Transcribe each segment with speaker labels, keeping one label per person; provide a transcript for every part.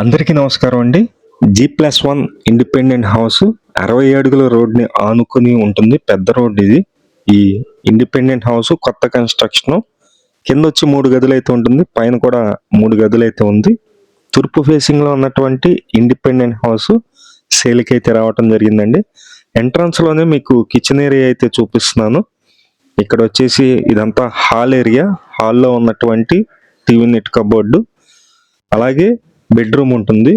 Speaker 1: అందరికీ నమస్కారం అండి. G+1 ఇండిపెండెంట్ హౌస్ 60 అడుగుల రోడ్ని ఆనుకుని ఉంటుంది. పెద్ద రోడ్ ఇది. ఈ ఇండిపెండెంట్ హౌస్ కొత్త కన్స్ట్రక్షన్. కింద వచ్చి 3 గదులు అయితే ఉంటుంది, పైన కూడా 3 గదులు అయితే ఉంది. తూర్పు ఫేసింగ్ లో ఉన్నటువంటి ఇండిపెండెంట్ హౌస్ సేల్కి అయితే రావటం జరిగిందండి. ఎంట్రన్స్ లోనే మీకు కిచెన్ ఏరియా అయితే చూపిస్తున్నాను. ఇక్కడ వచ్చేసి ఇదంతా హాల్ ఏరియా. హాల్లో ఉన్నటువంటి టీవీ నెట్ కబోర్డు, అలాగే బెడ్రూమ్ ఉంటుంది.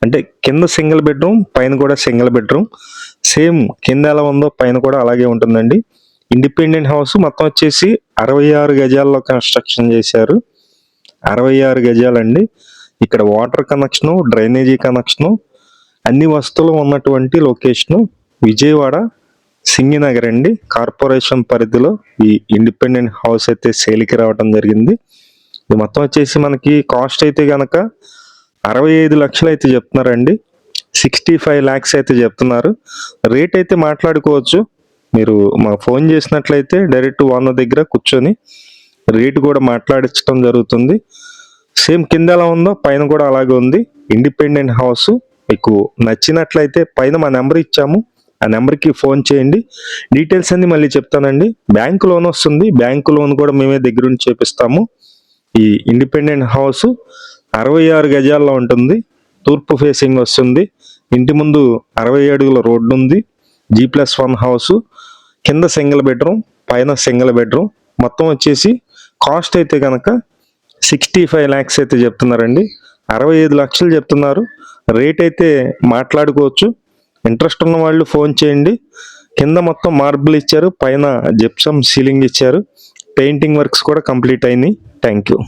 Speaker 1: అంటే కింద సింగిల్ బెడ్రూమ్, పైన కూడా సింగిల్ బెడ్రూమ్. సేమ్ కింద ఎలా ఉందో పైన కూడా అలాగే ఉంటుందండి. ఇండిపెండెంట్ హౌస్ మొత్తం వచ్చేసి 66 గజాల్లో కన్స్ట్రక్షన్ చేశారు. 66 గజాలండి. ఇక్కడ వాటర్ కనెక్షను, డ్రైనేజీ కనెక్షను, అన్ని వస్తువులు ఉన్నటువంటి లొకేషను విజయవాడ సింగినగర్ అండి. కార్పొరేషన్ పరిధిలో ఈ ఇండిపెండెంట్ హౌస్ అయితే సేల్కి రావడం జరిగింది. ఇది మొత్తం వచ్చేసి మనకి కాస్ట్ అయితే కనుక 65 లక్షలు అయితే చెప్తున్నారండి. 65 lakhs అయితే చెప్తున్నారు. రేట్ అయితే మాట్లాడుకోవచ్చు. మీరు మా ఫోన్ చేసినట్లయితే డైరెక్ట్ ఓనర్ దగ్గర కూర్చొని రేటు కూడా మాట్లాడించడం జరుగుతుంది. సేమ్ కింద ఎలా ఉందో పైన కూడా అలాగే ఉంది. ఇండిపెండెంట్ హౌస్ మీకు నచ్చినట్లయితే పైన మా నెంబర్ ఇచ్చాము, ఆ నెంబర్కి ఫోన్ చేయండి. డీటెయిల్స్ అన్ని మళ్ళీ చెప్తానండి. బ్యాంక్ లోన్ వస్తుంది, బ్యాంకు లోన్ కూడా మేమే దగ్గరుండి చేపిస్తాము. ఈ ఇండిపెండెంట్ హౌస్ 66 గజాల్లో ఉంటుంది. తూర్పు ఫేసింగ్ వస్తుంది. ఇంటి ముందు 60 అడుగుల రోడ్డు ఉంది. G+1 house. కింద సింగిల్ బెడ్రూమ్, పైన సింగిల్ బెడ్రూమ్. మొత్తం వచ్చేసి కాస్ట్ అయితే కనుక 65 lakhs అయితే చెప్తున్నారండి. 65 లక్షలు చెప్తున్నారు. రేట్ అయితే మాట్లాడుకోవచ్చు. ఇంట్రెస్ట్ ఉన్న వాళ్ళు ఫోన్ చేయండి. కింద మొత్తం మార్బుల్ ఇచ్చారు, పైన జిప్సమ్ సీలింగ్ ఇచ్చారు. పెయింటింగ్ వర్క్స్ కూడా కంప్లీట్ అయినాయి. Thank you.